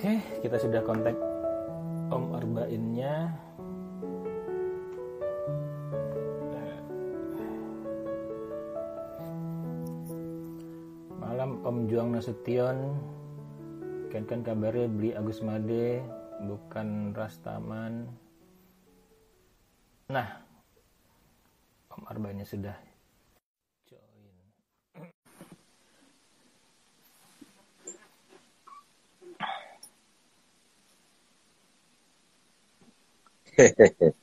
Oke, kita sudah kontak Om Arbainnya. Malam Om Juang Nasution. Kan kabarnya beli Agus Made, bukan Rastaman. Nah, Om Arbainnya sudah join. Hehehe.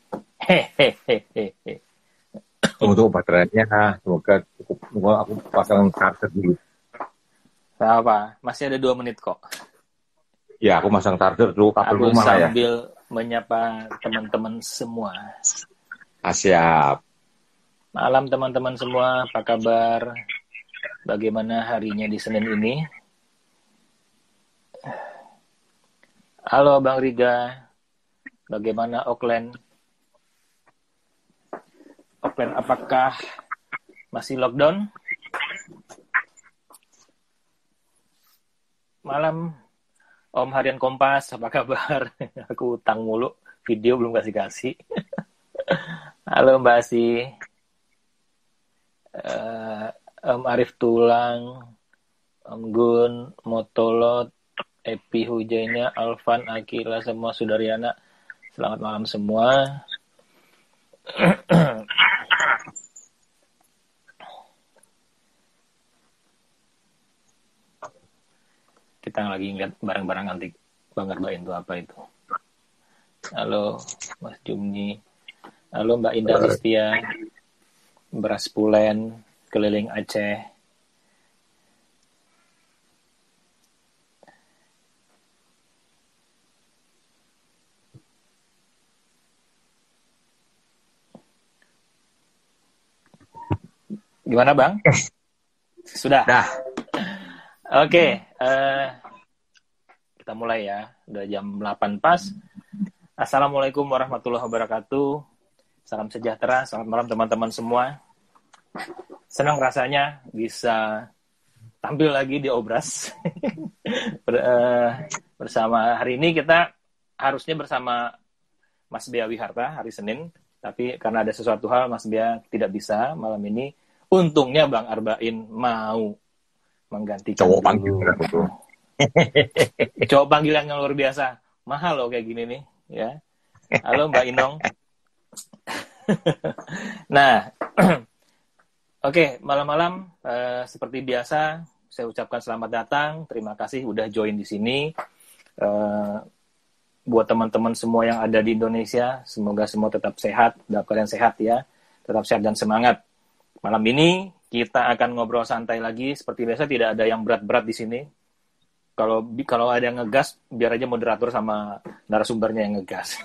Untuk baterainya semoga cukup. Aku pasang charger dulu. Apa? Masih ada 2 menit kok. Ya, aku masang charger dulu kabel Aku rumah ya. sambil menyapa teman-teman semua. Siap. Malam teman-teman semua, apa kabar? Bagaimana harinya di Senin ini? Halo Bang Riga. Bagaimana Auckland? Auckland apakah masih lockdown? Malam Om Harian Kompas, apa kabar? Aku utang mulu, video belum kasih-kasih. Halo Mbak Asi. Om Arif Tulang, Om Gun, Motolot, Epi Hujainya, Alvan, Akila, semua Sudariana. Selamat malam semua. Kita lagi ingat barang-barang antik Bang Arbain itu apa itu. Halo Mas Jumni. Halo Mbak Indah Listia. Beras Pulen, keliling Aceh. Gimana Bang? Sudah? Dah. Oke, kita mulai ya. Udah jam 8 pas. Assalamualaikum warahmatullahi wabarakatuh. Salam sejahtera, selamat malam teman-teman semua. Senang rasanya bisa tampil lagi di Obras. Bersama hari ini kita harusnya bersama Mas Bea Wiharta hari Senin. Tapi karena ada sesuatu hal Mas Bea tidak bisa malam ini. Untungnya Bang Arbain mau menggantikan Cowok panggilan itu. Cowok panggilan yang luar biasa. Mahal loh kayak gini nih, ya. Halo Mbak Inong. Nah, oke, malam-malam seperti biasa saya ucapkan selamat datang. Terima kasih udah join di sini. Buat teman-teman semua yang ada di Indonesia, semoga semua tetap sehat, dalam keadaan sehat ya. Tetap sehat dan semangat. Malam ini kita akan ngobrol santai lagi. Seperti biasa tidak ada yang berat-berat di sini. Kalau ada yang ngegas, biar aja moderator sama narasumbernya yang ngegas.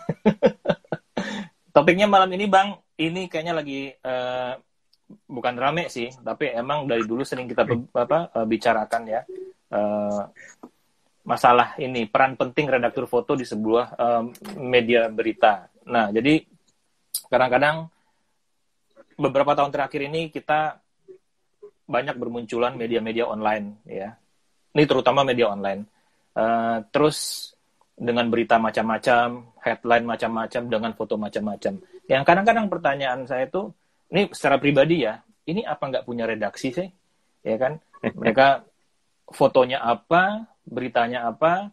Topiknya malam ini Bang, ini kayaknya lagi bukan rame sih, tapi emang dari dulu sering kita bicarakan ya. Masalah ini, peran penting redaktur foto di sebuah media berita. Nah, jadi kadang-kadang beberapa tahun terakhir ini kita banyak bermunculan media-media online ya. Ini terutama media online. Terus dengan berita macam-macam, headline macam-macam, dengan foto macam-macam. Yang kadang-kadang pertanyaan saya itu, ini secara pribadi ya, ini apa nggak punya redaksi sih? Ya kan? Mereka fotonya apa, beritanya apa,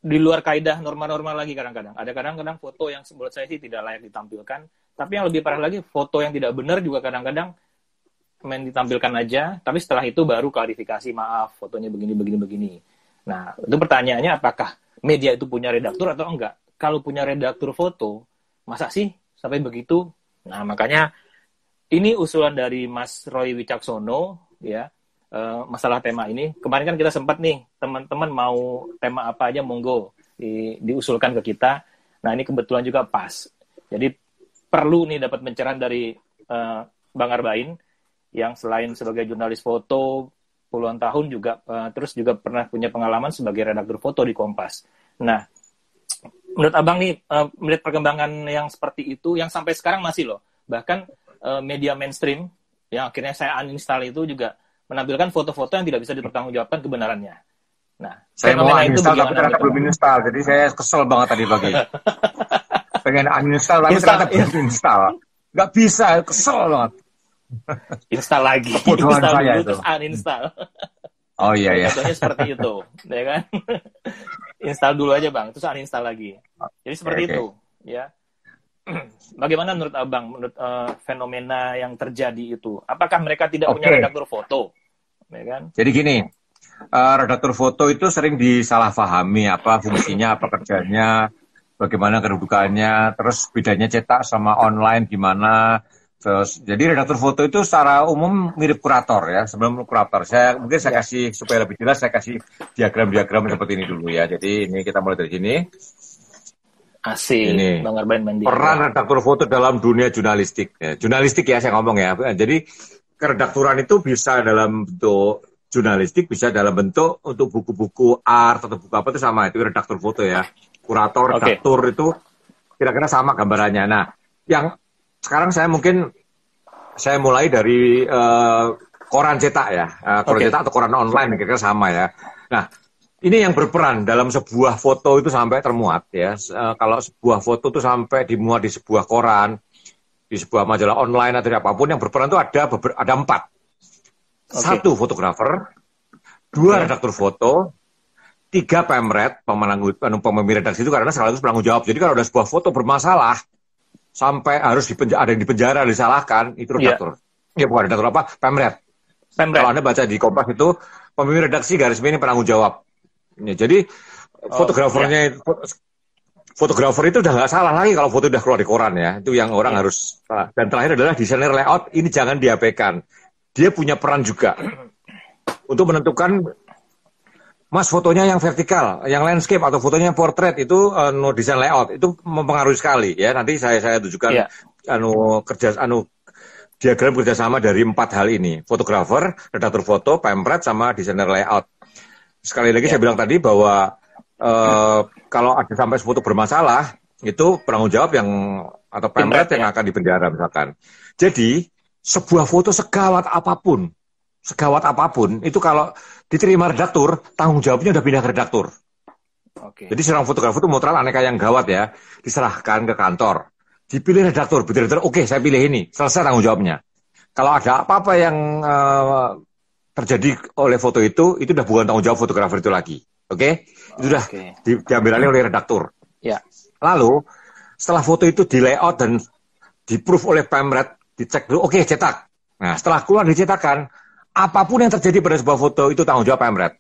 di luar kaidah norma-norma lagi kadang-kadang. Ada kadang-kadang foto yang menurut saya sih tidak layak ditampilkan. Tapi yang lebih parah lagi, foto yang tidak benar juga kadang-kadang main ditampilkan aja, tapi setelah itu baru klarifikasi, maaf, fotonya begini. Nah, itu pertanyaannya apakah media itu punya redaktur atau enggak? Kalau punya redaktur foto, masa sih sampai begitu? Nah, makanya ini usulan dari Mas Roy Wicaksono, ya, masalah tema ini. Kemarin kan kita sempat nih, teman-teman mau tema apa aja, monggo diusulkan ke kita. Nah, ini kebetulan juga pas. Jadi, perlu nih dapat pencerahan dari Bang Arbain, yang selain sebagai jurnalis foto puluhan tahun juga terus juga pernah punya pengalaman sebagai redaktur foto di Kompas. Nah, menurut Abang nih melihat perkembangan yang seperti itu yang sampai sekarang masih loh. Bahkan media mainstream yang akhirnya saya uninstall itu juga menampilkan foto-foto yang tidak bisa dipertanggungjawabkan kebenarannya. Nah, Saya mau fenomena itu uninstall tapi bagaimana ternyata menurut belum abang? install. Jadi saya kesel banget tadi pagi. Pengen uninstall tapi Install, ternyata belum install. Nggak bisa, kesel banget. install lagi, Kebodohan install saya dulu itu. terus uninstall. Oh iya Ya, ya. contohnya seperti itu, ya kan? Install dulu aja bang, terus uninstall lagi. Jadi Oke, seperti oke. itu, ya. Bagaimana menurut abang, menurut fenomena yang terjadi itu? Apakah mereka tidak punya Oke. redaktur foto, ya kan? Jadi gini, redaktur foto itu sering disalahpahami apa fungsinya, apa kerjanya, bagaimana kedudukannya, terus bedanya cetak sama online gimana. Terus, jadi redaktur foto itu secara umum mirip kurator ya. Sebelum kurator, saya Ya, kasih supaya lebih jelas, saya kasih diagram-diagram seperti ini dulu ya. Jadi ini kita mulai dari sini. asik, Ini Bang Arban main peran diagram. redaktur foto dalam dunia jurnalistik. Ya, jurnalistik ya saya ngomong ya. Jadi keredakturan itu bisa dalam bentuk jurnalistik, bisa dalam bentuk untuk buku-buku art atau buku apa itu sama. Itu redaktur foto ya. Kurator, Oke, redaktur itu kira-kira sama gambarannya. Nah, yang sekarang saya mulai dari koran cetak ya. Koran oke, cetak atau koran online kira-kira sama ya. Nah, ini yang berperan dalam sebuah foto itu sampai termuat ya. Kalau sebuah foto itu sampai dimuat di sebuah koran, di sebuah majalah online atau apapun yang berperan itu ada 4. oke, 1 fotografer, 2 oke. redaktur foto, 3 pemret, pemimpin redaksi itu karena sekaligus penanggung jawab. Jadi kalau ada sebuah foto bermasalah sampai harus ada yang dipenjara, disalahkan, itu Iya, redaktur. Ya bukan redaktur apa, pemret. Kalau pemret. Anda baca di Kompas itu pemimpin redaksi garis miring penanggung jawab. Ya, jadi Oh, ya, fotografer itu udah nggak salah lagi kalau foto udah keluar di koran ya. Itu yang orang iya. harus salah. Dan terakhir adalah desainer layout, ini jangan diabaikan. Dia punya peran juga untuk menentukan mas fotonya yang vertikal, yang landscape atau fotonya yang portrait itu no desain layout itu mempengaruhi sekali ya. Nanti saya tunjukkan Iya, diagram kerjasama dari 4 hal ini. Fotografer, redaktur foto, pemret sama desainer layout. Sekali lagi iya. saya bilang tadi bahwa kalau ada sampai foto bermasalah, itu penanggung jawab atau Pemret pemret yang ya. akan dipenjara misalkan. Jadi sebuah foto segawat apapun, itu kalau diterima redaktur, tanggung jawabnya udah pindah ke redaktur. Oke. Jadi seorang fotografer itu motral aneka yang gawat ya, diserahkan ke kantor, dipilih redaktur, betul-betul oke saya pilih ini, selesai tanggung jawabnya. Kalau ada apa-apa yang terjadi oleh foto itu udah bukan tanggung jawab fotografer itu lagi. Oke? Itu udah Oke. diambil alih oleh redaktur. Ya, Lalu, setelah foto itu di layout dan di-proof oleh pemret, dicek dulu, oke, cetak. Nah, setelah keluar dicetakan, apapun yang terjadi pada sebuah foto itu tanggung jawab pemret.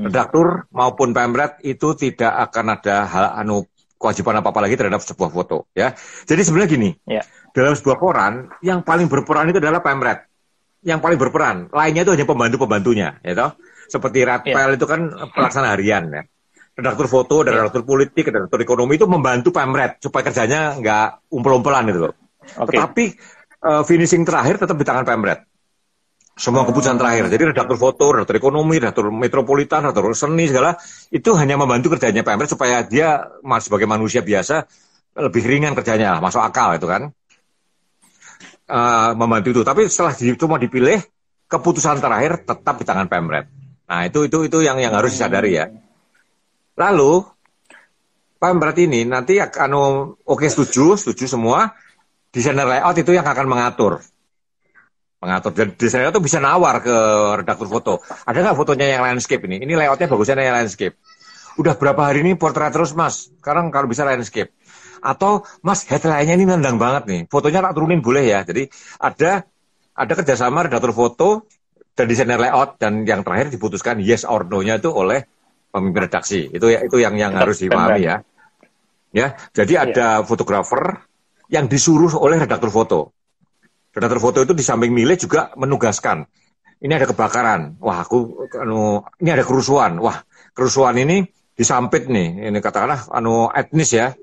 Redaktur maupun pemret itu tidak akan ada kewajiban apa-apa lagi terhadap sebuah foto. Ya. Jadi sebenarnya gini, ya, dalam sebuah koran, yang paling berperan itu adalah pemret. Yang paling berperan, lainnya itu hanya pembantu-pembantunya, ya toh. Seperti Ratpel itu kan pelaksana harian ya. Redaktur foto, dan redaktur politik, redaktur ekonomi itu membantu pemret supaya kerjanya nggak umpel-umpelan itu loh. Oke. Tetapi finishing terakhir tetap di tangan pemret. Semua keputusan terakhir. Jadi redaktur foto, redaktur ekonomi, redaktur metropolitan, redaktur seni segala itu hanya membantu kerjanya pemret supaya dia sebagai manusia biasa lebih ringan kerjanya lah, masuk akal itu kan. Membantu itu. Tapi setelah cuma dipilih, keputusan terakhir tetap di tangan pemret. Nah itu yang harus disadari ya. Lalu pemret ini nanti akan oke setuju semua. Desainer layout itu yang akan mengatur. Dan desainer itu bisa nawar ke redaktur foto. Ada nggak fotonya yang landscape ini? Ini layoutnya bagusnya yang landscape. Udah berapa hari ini portrait terus mas? Sekarang kalau bisa landscape. Atau mas headline-nya ini nendang banget nih. Fotonya tak turunin boleh ya. Jadi ada kerjasama redaktur foto dan desainer layout, dan yang terakhir diputuskan yes or no-nya itu oleh pemimpin redaksi. Itu yang harus dipahami ya. Ya, jadi ada fotografer yang disuruh oleh redaktur foto. Redaktur foto itu di samping milih juga menugaskan. Ini ada kebakaran. Wah, ini ada kerusuhan. Wah, kerusuhan ini disampit nih. Ini katakanlah etnis ya.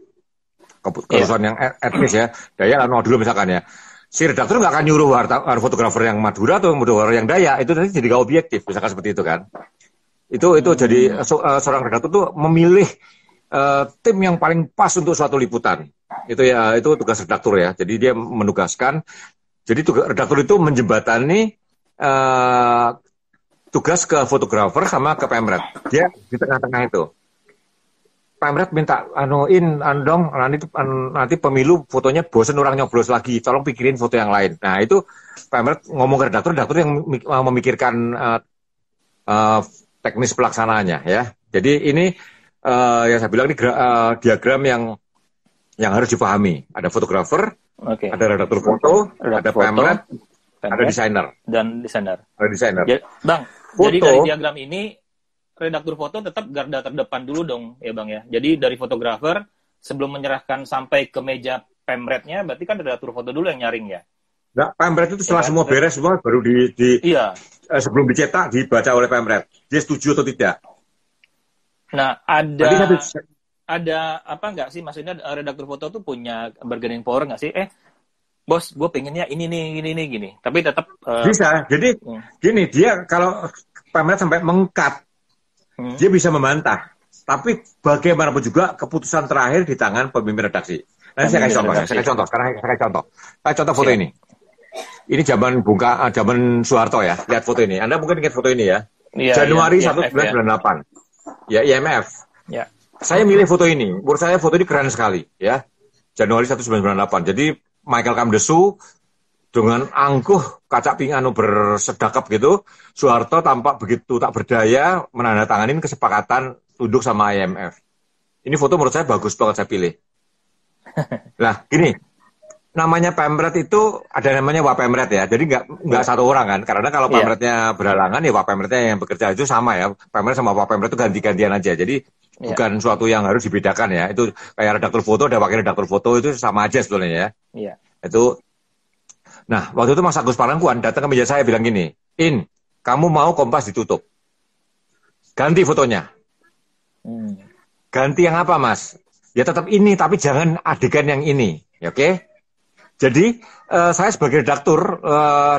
Kerusuhan yang etnis ya. Dayak dulu misalkan ya. Si redaktur nggak akan nyuruh fotografer yang Madura atau fotografer yang Dayak. Itu nanti jadi nggak objektif. Misalkan seperti itu kan. Itu jadi seorang redaktur tuh memilih tim yang paling pas untuk suatu liputan. Itu tugas redaktur ya. Jadi dia menugaskan. Jadi redaktur itu menjembatani tugas ke fotografer sama ke pemret. Dia di tengah-tengah itu. Pemret minta dong nanti pemilu fotonya bosen orang nyoblos lagi, tolong pikirin foto yang lain. Nah itu pemret ngomong ke redaktur yang memikirkan teknis pelaksanaannya ya. Jadi ini yang saya bilang ini diagram yang harus dipahami. Ada fotografer, ada redaktur foto, ada pemret, ada desainer. Dan desainer. Ada desainer. Bang, jadi dari diagram ini redaktur foto tetap garda terdepan dulu dong ya Bang ya. Jadi dari fotografer sebelum menyerahkan sampai ke meja pemretnya, berarti kan redaktur foto dulu yang nyaring ya. Nah, pemret itu setelah semua beres semua baru sebelum dicetak dibaca oleh pemret. Dia setuju atau tidak? Nah, ada apa nggak sih, maksudnya redaktur foto tuh punya bargaining power nggak sih? Bos, gue pengennya ini gini. Tapi tetap bisa. Jadi gini, dia kalau pemret sampai mengkat, dia bisa membantah. Tapi bagaimanapun juga keputusan terakhir di tangan pemimpin redaksi. Nanti saya kasih contoh. Saya contoh foto ini. Ini zaman Soeharto ya. Lihat foto ini. Anda mungkin ingat foto ini ya. Januari 1998. Ya, IMF. Ya. Saya milih foto ini. Menurut saya foto ini keren sekali ya. Januari 1998. Jadi Michael Kamdesu dengan angkuh kaca pinganu bersedekap gitu, Soeharto tampak begitu tak berdaya menandatanganin kesepakatan tunduk sama IMF. Ini foto menurut saya bagus banget saya pilih. Nah, gini, namanya pemret itu ada namanya Wapemret ya. Jadi nggak satu orang kan. Karena kalau pemretnya berhalangan ya Wapemretnya yang bekerja itu sama ya. Pemret sama Wapemret itu ganti-gantian aja. Jadi bukan suatu yang harus dibedakan ya. Itu kayak redaktur foto, ada wakil redaktur foto itu sama aja sebetulnya ya. Iya. Itu. Nah, waktu itu Mas Agus Palangkuan datang ke meja saya bilang gini, kamu mau Kompas ditutup? Ganti fotonya. Ganti yang apa, Mas? Ya tetap ini, tapi jangan adegan yang ini. Ya, oke? Jadi, saya sebagai redaktur,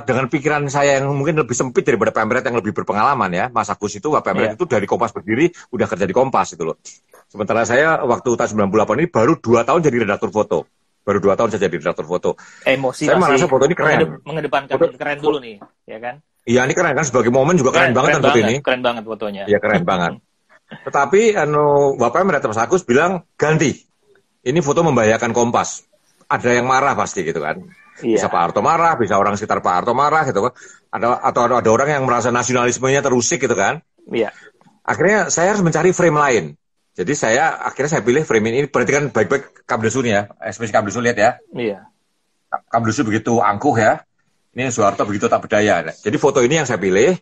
dengan pikiran saya yang mungkin lebih sempit daripada pemret yang lebih berpengalaman ya. Mas Agus itu, pemret itu dari Kompas berdiri, udah kerja di Kompas itu loh. Sementara saya waktu tahun 98 ini baru 2 tahun jadi redaktur foto. Baru 2 tahun saja di redaktur foto. Emosi saya merasa foto ini keren. Mengedepankan keren dulu nih, ya kan? Iya, ini keren kan, sebagai momen juga keren banget kan foto ini. Keren banget fotonya. Iya, keren banget. Tetapi Bapak Mas Agus bilang ganti. Ini foto membahayakan Kompas. Ada yang marah pasti gitu kan. Bisa Pak Harto marah, bisa orang sekitar Pak Harto marah gitu kan. Ada orang yang merasa nasionalismenya terusik gitu kan. Iya. Akhirnya saya harus mencari frame lain. Jadi akhirnya saya pilih frame ini. Berarti kan baik-baik Kamdesu nih ya. Ekspresi Kamdesu lihat ya. Iya. Kamdesu begitu angkuh ya. Ini Soeharto begitu tak berdaya. Jadi foto ini yang saya pilih.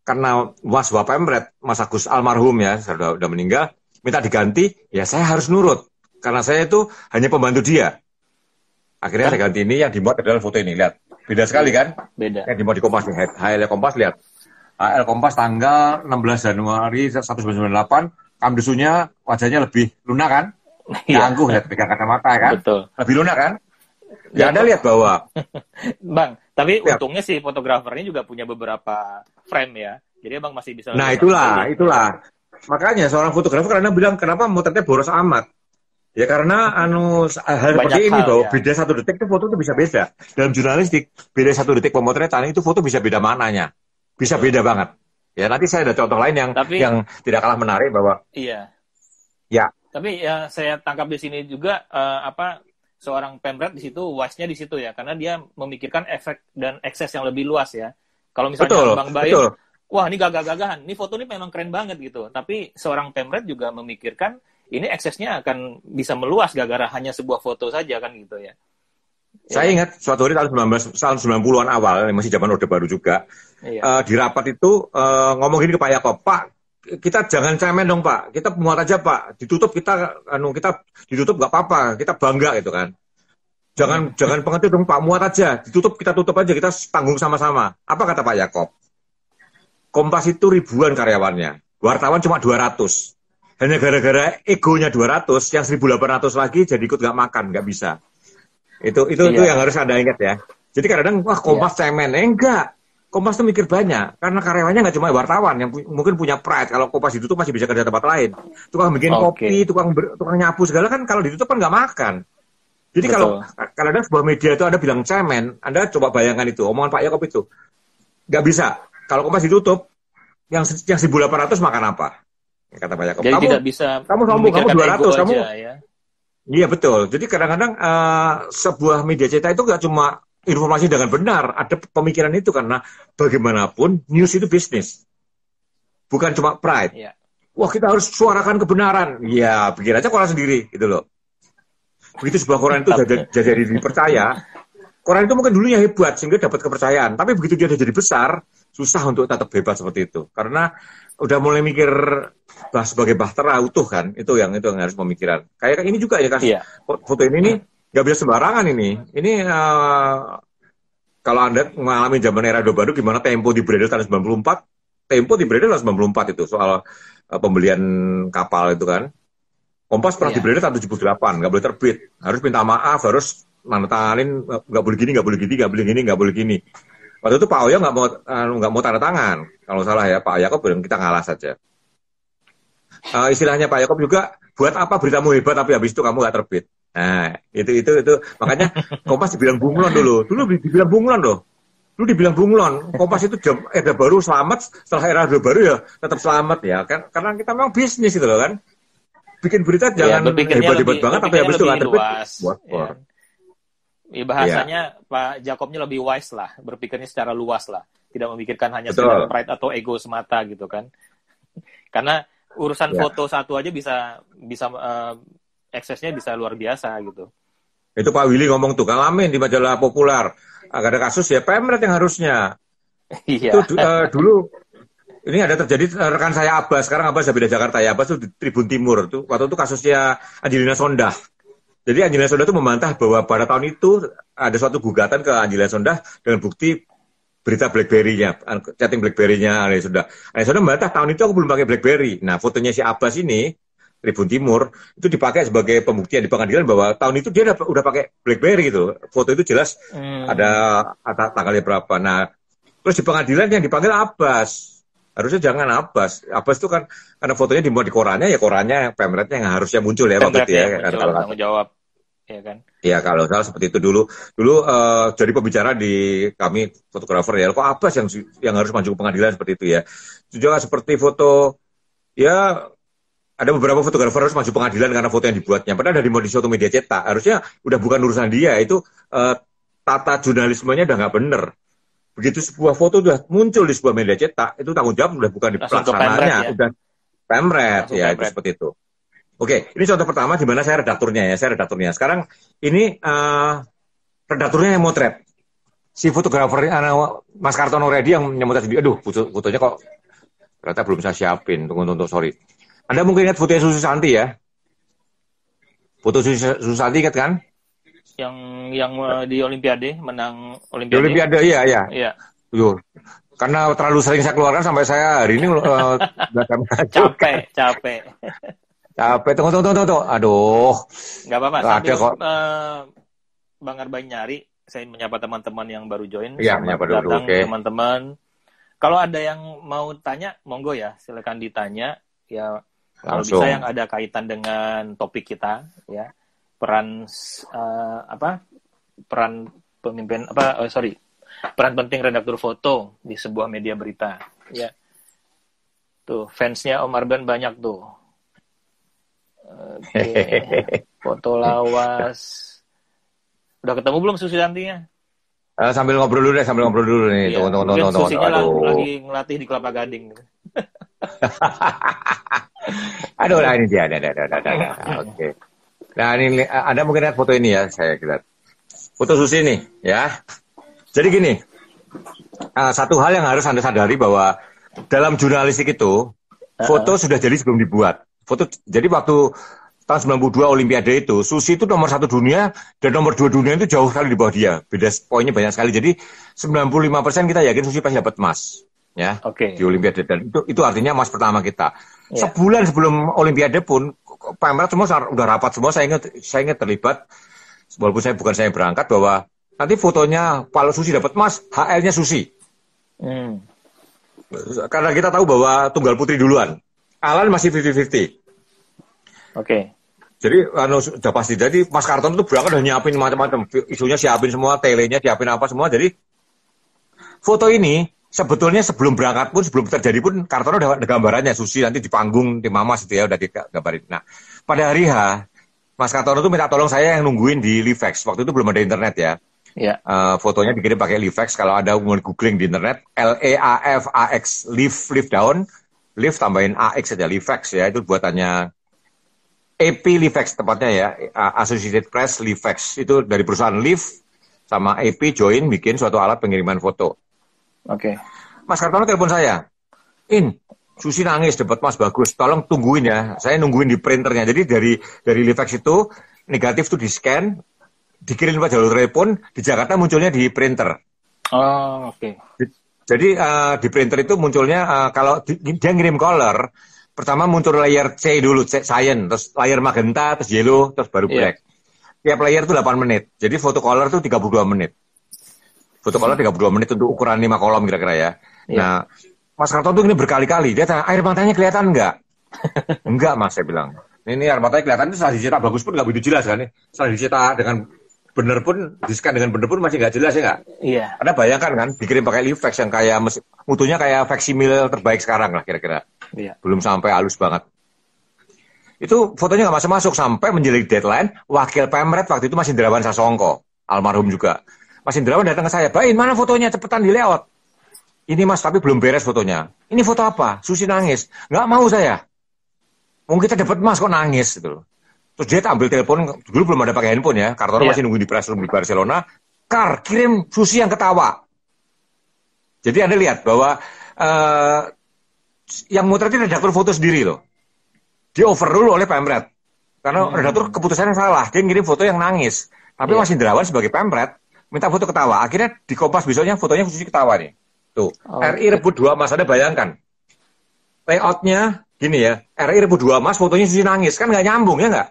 Karena Mas Wapemret, Mas Agus almarhum ya. Sudah meninggal. Minta diganti. Ya saya harus nurut. Karena saya itu hanya pembantu dia. Akhirnya saya ganti ini. Yang dimuat adalah foto ini. Lihat. Beda sekali kan? Beda. Yang dimuat di Kompas nih. HL Kompas lihat. HL Kompas tanggal 16 Januari 1998. Kamdesunya wajahnya lebih lunak kan? Ya, angkuh, lihat pegang kacamata kan? Betul. Lebih lunak kan? Ya, Anda lihat bahwa Bang, tapi untungnya si fotografernya juga punya beberapa frame ya. Jadi Bang masih bisa. Nah, itulah. Makanya seorang fotografer karena bilang kenapa motretnya boros amat? Ya karena hal seperti ini bahwa beda 1 detik itu foto itu bisa beda. Dalam jurnalistik, beda 1 detik pemotretan itu foto bisa beda maknanya. Bisa beda banget. Ya nanti saya ada contoh lain yang tidak kalah menarik bahwa iya. Ya. Tapi ya saya tangkap di sini juga seorang pemret di situ wise-nya di situ ya, karena dia memikirkan efek dan ekses yang lebih luas ya. Kalau misalnya Bang Bayu, wah ini gagah-gagahan, ini foto ini memang keren banget gitu. Tapi seorang pemret juga memikirkan ini eksesnya akan bisa meluas gara-gara hanya sebuah foto saja kan gitu ya. Saya ingat suatu hari tahun 90-an awal, masih zaman Orde Baru juga, di rapat itu ngomong gini ke Pak Yakob, Pak, kita jangan cemen dong Pak, kita muat aja Pak, ditutup kita ditutup nggak apa-apa, kita bangga gitu kan. Jangan pengerti dong Pak, muat aja, kita tutup aja, kita tanggung sama-sama. Apa kata Pak Yakob? Kompas itu ribuan karyawannya, wartawan cuma 200. Hanya gara-gara egonya 200, yang 1.800 lagi jadi ikut nggak makan, nggak bisa. Itu yang harus Anda ingat ya. Jadi kadang-kadang wah Kompas cemen, enggak. Kompas tuh mikir banyak karena karyawannya nggak cuma wartawan yang mungkin punya pride. Kalau Kompas ditutup masih bisa kerja tempat lain. Tukang bikin kopi, tukang nyapu segala kan kalau ditutup kan nggak makan. Jadi kalau ada sebuah media itu Anda bilang cemen, Anda coba bayangkan itu omongan Pak Yakob itu nggak bisa. Kalau Kompas ditutup yang 1.800 makan apa? Kata Pak Yakob. Jadi tidak bisa kamu sombong, kamu 200, kamu aja, ya. Iya betul. Jadi kadang-kadang sebuah media cetak itu nggak cuma informasi dengan benar, ada pemikiran itu karena bagaimanapun news itu bisnis, bukan cuma pride. Ya. Wah kita harus suarakan kebenaran. Ya pikir aja koran sendiri, gitu loh. Begitu sebuah koran itu jadi dipercaya, koran itu mungkin dulunya hebat sehingga dapat kepercayaan, tapi begitu dia jadi besar, susah untuk tetap hebat seperti itu, karena udah mulai mikir sebagai bahtera utuh kan, itu yang harus pemikiran. Kayak ini juga ya kan, foto ini nih nggak bisa sembarangan ini. Ini kalau Anda mengalami zaman era Orde Baru, gimana Tempo di Bredel tahun 94, Tempo di Bredel tahun 94 itu soal pembelian kapal itu kan. Kompas pernah di Bredel tahun 78, nggak boleh terbit, harus minta maaf, harus tandatanganin, nggak boleh gini, nggak boleh gini, nggak boleh gini, nggak boleh gini. Waktu itu Pak Oyo nggak mau tanda tangan, kalau salah ya Pak Yakob bilang kita ngalah saja. Istilahnya Pak Yakob juga, buat apa beritamu hebat tapi habis itu kamu nggak terbit. Nah itu makanya Kompas dibilang bunglon dulu dibilang bunglon loh. Dulu dibilang bunglon, Kompas itu era baru selamat, setelah era baru ya tetap selamat ya kan, karena kita memang bisnis gitu loh kan. Bikin berita jangan hebat-hebat banget tapi habis itu nggak terbit. Ya, bahasanya Pak Jakobnya lebih wise lah, berpikirnya secara luas lah, tidak memikirkan hanya sekedar pride atau ego semata gitu kan. Karena urusan foto satu aja bisa eksesnya bisa luar biasa gitu. Itu Pak Willy ngomong tuh, ngalamin di majalah Populer, agar ada kasus ya Pemret yang harusnya. Itu dulu ini ada terjadi rekan saya Abbas, sekarang Abbas sudah pindah Jakarta ya, Abbas itu di Tribun Timur tuh, waktu itu kasusnya Angelina Sondah. Jadi Angelina Sondah itu membantah bahwa pada tahun itu ada suatu gugatan ke Angelina Sondah dengan bukti berita BlackBerry-nya, chatting BlackBerry-nya Angelina Sondah. Angelina Sondah membantah tahun itu aku belum pakai BlackBerry. Nah, fotonya si Abbas ini, Tribun Timur, itu dipakai sebagai pembuktian di pengadilan bahwa tahun itu dia udah pakai BlackBerry gitu. Foto itu jelas ada tanggalnya berapa. Nah, terus di pengadilan yang dipanggil Abbas. Harusnya jangan Abbas. Abbas itu kan karena fotonya dimuat di korannya, ya korannya yang Pemretnya yang harusnya muncul ya waktu itu ya. Kalau tanggung jawab, ya kan? Iya kalau salah seperti itu dulu jadi pembicara di kami fotografer ya. Kok Abbas yang harus maju ke pengadilan seperti itu ya? Juga seperti foto ya ada beberapa fotografer harus maju pengadilan karena foto yang dibuatnya. Padahal dari di suatu media cetak harusnya udah bukan urusan dia, itu tata jurnalismenya udah nggak bener. Begitu sebuah foto sudah muncul di sebuah media cetak, itu tanggung jawab sudah bukan di pelaksananya, sudah Pemret ya, itu seperti itu. Oke, ini contoh pertama di mana saya redakturnya. Sekarang ini redakturnya yang motret. Si fotografer Mas Kartono Redi yang nyemotret sendiri. Aduh, fotonya kok ternyata belum saya siapin. Tunggu, sorry. Anda mungkin ingat fotonya Susanti ya? Foto Susanti ingat kan? Yang di Olimpiade, menang Olimpiade. Di Olimpiade, iya. Yo, karena terlalu sering saya keluarkan sampai saya hari ini capek. Tunggu. Aduh. Nggak apa-apa. Sambil Bang Arbay nyari, saya menyapa teman-teman yang baru join. Iya, menyapa dulu. Oke. Teman-teman. Kalau ada yang mau tanya, monggo ya, silakan ditanya. Ya, kalau bisa yang ada kaitan dengan topik kita, ya. Peran penting redaktur foto di sebuah media berita, ya. Tuh fansnya Om Arban banyak tuh. Oke. Foto lawas. Udah ketemu belum Susantinya? Sambil ngobrol dulu nih. Iya, tunggu. Susinya lagi ngelatih di Kelapa Gading. Aduh, ini dia. Oke. Nah, ini Anda mungkin lihat foto ini ya, saya lihat. Foto Susi ini, ya. Jadi gini, satu hal yang harus Anda sadari bahwa dalam jurnalistik itu, foto sudah jadi sebelum dibuat. Jadi waktu tahun 92 Olimpiade itu, Susi itu nomor 1 dunia, dan nomor 2 dunia itu jauh sekali di bawah dia. Beda poinnya banyak sekali. Jadi 95% kita yakin Susi pasti dapat emas. Ya, di Olimpiade. Dan itu artinya emas pertama kita. Sebulan sebelum Olimpiade pun, Pemret semua udah rapat semua, saya ingat terlibat, walaupun bukan saya berangkat, bahwa nanti fotonya kalau Susi dapat emas, HL-nya Susi. Karena kita tahu bahwa tunggal putri duluan. Alan masih 50-50. Oke. Jadi sudah pasti. Jadi Mas Karton itu berangkat udah nyiapin macam-macam. Isunya siapin semua, telenya siapin apa semua. Jadi foto ini sebetulnya sebelum berangkat pun, sebelum terjadi pun, Kartono udah ada gambarannya, Susi nanti di panggung, di Mamas itu ya, udah digambarin. Nah, pada hari H, Mas Kartono tuh minta tolong saya yang nungguin di Livex. Waktu itu belum ada internet ya. Iya. Fotonya dikirim pakai Livex. Kalau ada googling di internet, LEAFAX, live down, live tambahin AX saja, Livex ya, itu buatannya AP Livex tepatnya ya, Associated Press Livex. Itu dari perusahaan Live sama AP join bikin suatu alat pengiriman foto. Oke. Mas Kartono telepon saya, Susi nangis, dapat Mas bagus, tolong tungguin ya, saya nungguin di printernya. Jadi dari Livex itu negatif tuh di scan, dikirim lewat jalur telepon, di Jakarta munculnya di printer. Oh, oke. Jadi di printer itu munculnya kalau dia ngirim color, pertama muncul layer C dulu, cyan, terus layer magenta, terus yellow, terus baru black. Tiap layer itu 8 menit. Jadi foto color itu 32 menit. Foto color 32 menit untuk ukuran 5 kolom kira-kira ya. Nah, Mas Kartono tuh ini berkali-kali, dia tanya, air matanya kelihatan nggak? Enggak, Mas, saya bilang. Ini air matanya kelihatan, itu setelah dicetak bagus pun nggak begitu jelas kan. Setelah dicetak dengan bener pun, di-scan dengan bener pun masih nggak jelas ya nggak? Iya. Anda bayangkan kan, dikirim pakai Livex yang kayak, mutunya kayak faksimil terbaik sekarang lah kira-kira. Iya. Belum sampai halus banget. Itu fotonya nggak masuk-masuk, sampai menjelang deadline, wakil Pemret waktu itu Mas Indrawan Sasongko, almarhum juga. Mas Indrawan datang ke saya, Bain, mana fotonya, cepetan di layout. Ini Mas, tapi belum beres fotonya. Ini foto apa? Susi nangis. Nggak mau saya. Mungkin kita dapat Mas, kok nangis gitu. Terus dia ambil telepon, dulu belum ada pakai handphone ya, Kartono masih nunggu di press room di Barcelona. Kirim Susi yang ketawa. Jadi Anda lihat bahwa yang motret itu redaktur foto sendiri loh. Dia overrule oleh Pemret. Karena redaktur keputusannya salah, dia ngirim foto yang nangis. Tapi Mas Indrawan sebagai Pemret minta foto ketawa. Akhirnya di Kompas besoknya fotonya Susi ketawa nih. Tuh, RI rebut 2 emas, Anda bayangkan. Layoutnya gini ya, RI rebut 2 emas, fotonya Susi nangis. Kan nggak nyambung, ya nggak?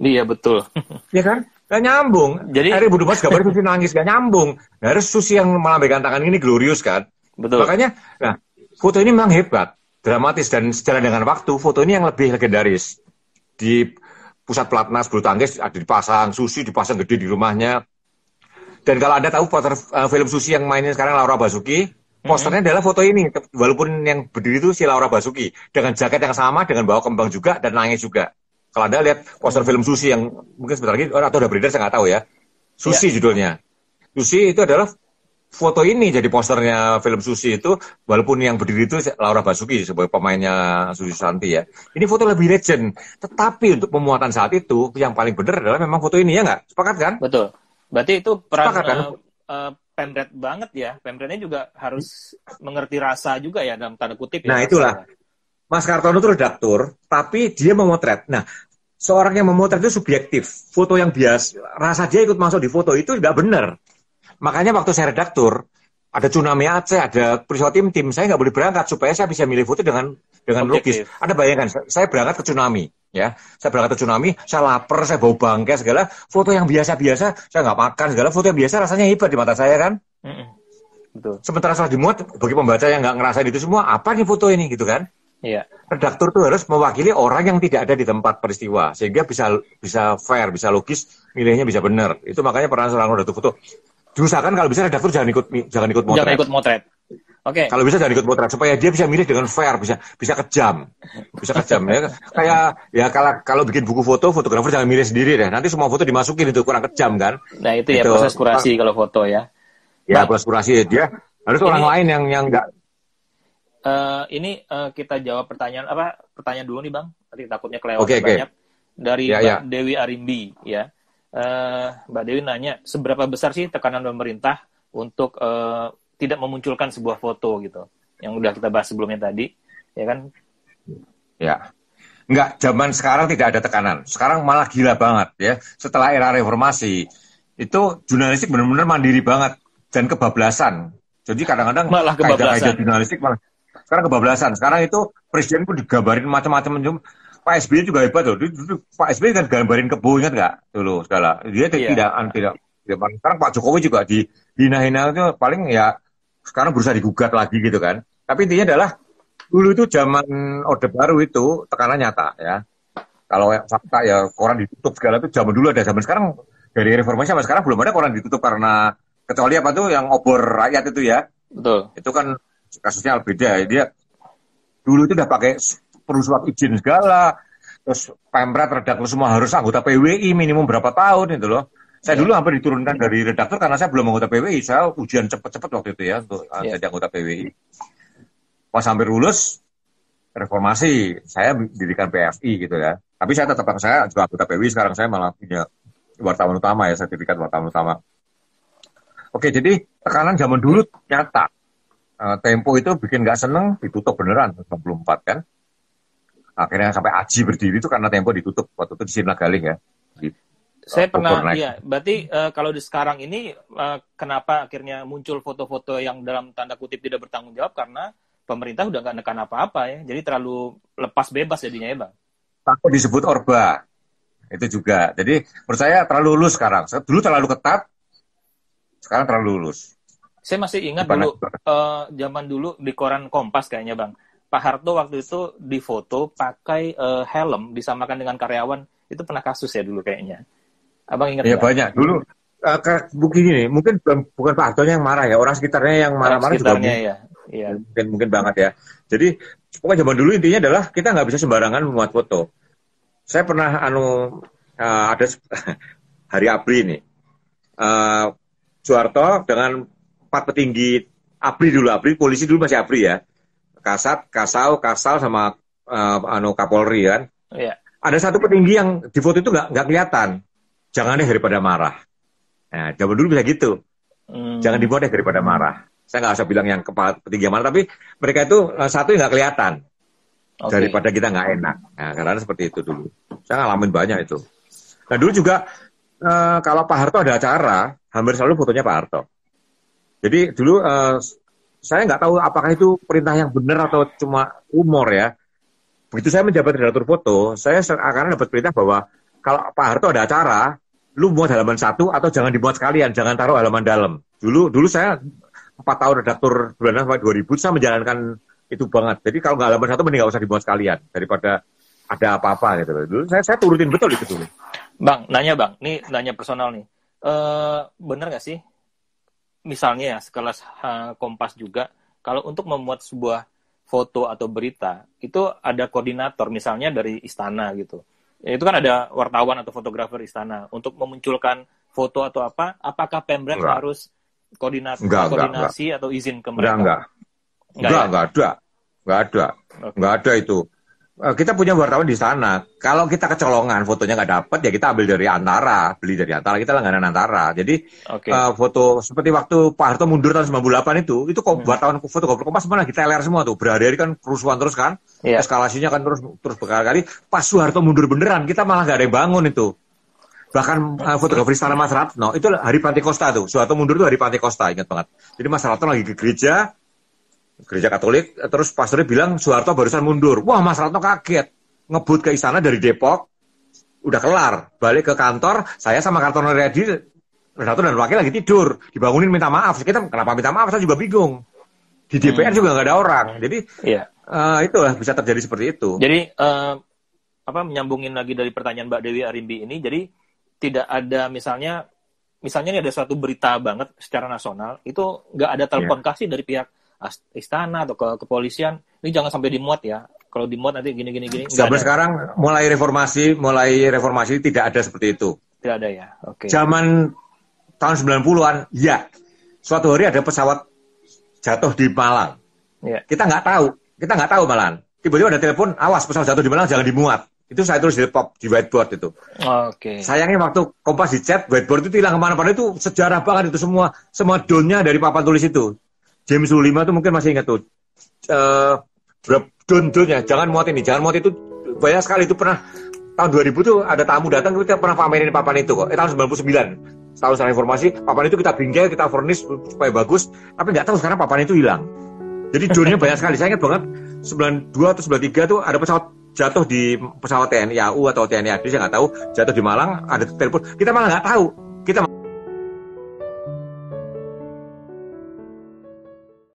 Iya, betul. Iya kan? Nggak nyambung. Jadi RI rebut 2 emas, gambarnya Susi nangis, nggak nyambung. Nah, harus Susi yang melambaikan tangan ini glorious kan? Betul. Makanya, nah, foto ini memang hebat, dramatis, dan sejalan dengan waktu, foto ini yang lebih legendaris. Di pusat pelatnas bulu tangkis ada dipasang, Susi dipasang gede di rumahnya. Dan kalau Anda tahu poster film Susi yang mainin sekarang Laura Basuki, posternya adalah foto ini, walaupun yang berdiri itu si Laura Basuki, dengan jaket yang sama, dengan bawa kembang juga, dan nangis juga. Kalau Anda lihat poster film Susi yang mungkin sebentar lagi, atau udah beredar, saya nggak tahu ya, Susi judulnya. Susi itu adalah foto ini, jadi posternya film Susi itu, walaupun yang berdiri itu Laura Basuki, sebagai pemainnya Susi Santi ya. Ini foto lebih legend, tetapi untuk pemuatan saat itu, yang paling benar adalah memang foto ini, ya nggak? Sepakat kan? Betul. Berarti itu peran Sepakat, kan? Pemret banget ya. Pemretnya juga harus mengerti rasa juga ya, dalam tanda kutip ya. Nah itulah, Mas Kartono itu redaktur, tapi dia memotret. Nah, seorang yang memotret itu subjektif. Foto yang biasa, rasa dia ikut masuk di foto itu nggak benar. Makanya waktu saya redaktur, ada Tsunami Aceh, ada peristiwa tim-tim, saya nggak boleh berangkat supaya saya bisa milih foto dengan logis. Ada bayangkan, saya berangkat ke Tsunami, ya, saya berangkat ke Tsunami, saya lapar, saya bau bangkai segala, foto yang biasa-biasa, saya nggak makan segala, foto yang biasa rasanya hebat di mata saya kan. Betul. Sementara setelah dimuat, bagi pembaca yang nggak ngerasain itu semua, apa nih foto ini gitu kan? Iya. Redaktur itu harus mewakili orang yang tidak ada di tempat peristiwa, sehingga bisa fair, bisa logis, milihnya bisa benar. Itu makanya peran seorang redaktur foto. Diusahakan kalau bisa redaktur jangan ikut motret. Jangan ikut motret. Oke. Kalau bisa jangan ikut motret supaya dia bisa milih dengan fair, bisa kejam ya. Kayak ya kalau bikin buku foto, fotografer jangan milih sendiri deh. Nanti semua foto dimasukin itu kurang kejam kan. Nah, itu ya proses kurasi kalau foto ya. Ya, proses kurasi dia harus orang lain yang enggak. Ini kita jawab pertanyaan dulu nih Bang. Nanti takutnya kelewat banyak. Dari Mbak Dewi Arimbi ya. Mbak Dewi nanya, seberapa besar sih tekanan pemerintah untuk tidak memunculkan sebuah foto gitu, yang udah kita bahas sebelumnya tadi, ya kan? Ya, enggak, zaman sekarang tidak ada tekanan, sekarang malah gila banget ya. Setelah era reformasi, itu jurnalistik benar-benar mandiri banget dan kebablasan. Jadi kadang-kadang malah kebablasan. Jurnalistik malah sekarang kebablasan. Sekarang itu presiden pun digambarin macam-macam. Pak SBY juga hebat loh. Pak SBY kan gambarin kebo, ingat nggak dulu segala. Dia tidak. Sekarang Pak Jokowi juga dihina-hina itu paling ya sekarang berusaha digugat lagi gitu kan. Tapi intinya adalah dulu itu zaman Orde Baru itu tekanan nyata ya. Kalau fakta ya koran ditutup segala itu zaman dulu ada. Zaman sekarang dari reformasi sampai sekarang belum ada koran ditutup karena kecuali apa tuh yang obor rakyat itu ya. Betul. Itu kan kasusnya beda. Dia dulu itu udah pakai perlu surat izin segala, terus Pemret redaktur semua harus anggota PWI minimum berapa tahun itu loh. Saya dulu hampir diturunkan dari redaktur karena saya belum anggota PWI. Saya ujian cepet-cepet waktu itu ya untuk jadi anggota PWI. Pas hampir lulus reformasi, saya dirikan PFI gitu ya. Tapi saya juga anggota PWI, sekarang saya malah punya wartawan utama ya, sertifikat wartawan utama. Oke, jadi tekanan zaman dulu nyata. Tempo itu bikin nggak seneng, ditutup beneran 94 kan. Akhirnya sampai Aji berdiri itu karena Tempo ditutup waktu itu di Sinagaling ya. Saya pernah, iya. Berarti kalau di sekarang ini kenapa akhirnya muncul foto-foto yang dalam tanda kutip tidak bertanggung jawab karena pemerintah udah nggak nekan apa-apa ya. Jadi terlalu lepas bebas jadinya ya Bang. Takut disebut Orba. Itu juga. Jadi menurut saya terlalu lulus sekarang. Dulu terlalu ketat, sekarang terlalu lulus. Saya masih ingat dulu, zaman dulu di koran Kompas kayaknya Bang. Pak Harto waktu itu difoto pakai helm disamakan dengan karyawan. Itu pernah kasus ya dulu kayaknya. Abang ingat? Ya banyak. Dulu begini, mungkin bukan Pak Harto yang marah ya. Orang sekitarnya yang marah-marah juga. Ya. Mungkin banget ya. Jadi pokoknya zaman dulu intinya adalah kita nggak bisa sembarangan memuat foto. Saya pernah ada hari ABRI ini. Soeharto dengan 4 petinggi ABRI, polisi dulu masih ABRI ya. Kasat, Kasal sama Kapolri kan. Iya. Ada satu petinggi yang di foto itu nggak kelihatan. Jangan deh daripada marah. Nah, zaman dulu bisa gitu. Jangan dibuat deh daripada marah. Saya nggak usah bilang yang petinggi yang mana, tapi mereka itu satu yang nggak kelihatan. Daripada kita nggak enak. Nah, karena seperti itu dulu. Saya ngalamin banyak itu. Nah, dulu juga kalau Pak Harto ada acara, hampir selalu fotonya Pak Harto. Jadi dulu saya nggak tahu apakah itu perintah yang benar atau cuma humor ya. Begitu saya menjabat redaktur foto, saya akan dapat perintah bahwa kalau Pak Harto ada acara, lu muat halaman 1 atau jangan dimuat sekalian, jangan taruh halaman dalam. Dulu saya 4 tahun redaktur bulan sampai 2000, saya menjalankan itu banget. Jadi kalau nggak halaman 1 mending nggak usah dimuat sekalian daripada ada apa-apa gitu. Dulu saya turutin betul itu dulu. Bang, ini nanya personal nih. Bener nggak sih? Misalnya ya, sekelas Kompas juga, kalau untuk memuat sebuah foto atau berita, itu ada koordinator, misalnya dari istana gitu. Itu kan ada wartawan atau fotografer istana. Untuk memunculkan foto atau apa, apakah Pemret harus koordinasi atau izin ke mereka? Enggak ada. Enggak ada itu. Kita punya wartawan di sana. Kalau kita kecolongan fotonya nggak dapat, ya kita beli dari Antara, kita langganan Antara. Jadi foto seperti waktu Pak Harto mundur tahun 98 itu wartawan fotografer Kompas semua lagi teler semua tuh. Berhari-hari kan kerusuhan terus kan, eskalasinya kan terus berkali-kali. Pas Soeharto mundur beneran, kita malah nggak ada yang bangun itu. Bahkan fotografer istana Mas Ratno itu hari Pantekosta tuh. Soeharto mundur itu hari Pantekosta, ingat banget. Jadi Mas Ratno lagi ke gereja Katolik, terus pastornya bilang Soeharto barusan mundur. Wah, Mas Ratno kaget. Ngebut ke istana dari Depok, udah kelar. Balik ke kantor, saya sama Kartono Riyadi, Ratno dan wakil lagi tidur. Dibangunin minta maaf. Kita kenapa minta maaf, saya juga bingung. Di DPR juga nggak ada orang. Jadi, itulah bisa terjadi seperti itu. Jadi, menyambungin lagi dari pertanyaan Mbak Dewi Arimbi ini, jadi tidak ada misalnya ini ada suatu berita banget secara nasional, itu nggak ada telepon kasih dari pihak istana atau ke kepolisian, ini jangan sampai dimuat ya. Kalau dimuat nanti gini. Sampai sekarang mulai reformasi tidak ada seperti itu. Tidak ada ya. Oke. Zaman tahun 90-an, ya. Suatu hari ada pesawat jatuh di Malang. Ya. Kita nggak tahu malahan. Tiba-tiba ada telepon, awas pesawat jatuh di Malang jangan dimuat. Itu saya tulis di whiteboard itu. Oke. Sayangnya waktu Kompas dicat, whiteboard itu hilang kemana-mana, itu sejarah banget itu semua donnya dari papan tulis itu. James 5 itu mungkin masih ingat tuh. Don-donnya, jangan muat itu banyak sekali. Itu pernah tahun 2000 tuh ada tamu datang, kita pernah pamerin papan itu kok. Tahun 99, tahun setelah informasi, papan itu kita bingkai, kita furnish supaya bagus, tapi nggak tahu sekarang papan itu hilang. Jadi donnya banyak sekali. Saya ingat banget 92 atau 93 tuh ada pesawat jatuh di pesawat TNI AU atau TNI AD, saya nggak tahu, jatuh di Malang, ada telepon, kita malah nggak tahu.